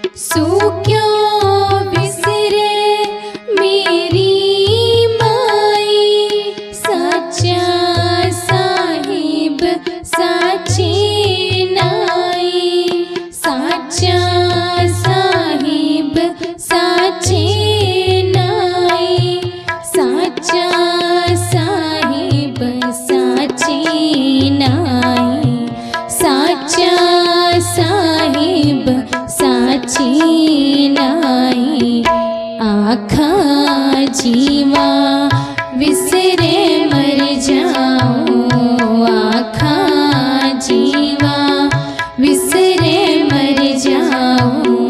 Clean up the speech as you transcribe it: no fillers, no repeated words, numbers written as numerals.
क्यों विसरे मेरी माई, साचा साहिब साची नाई, साचा साहिब साची नाई, साचा साहिब साची नाई, साचा साहिब साची नाई। आखा जीवा विसरे मर जाऊं, आखा जीवा विसरे मर जाऊं।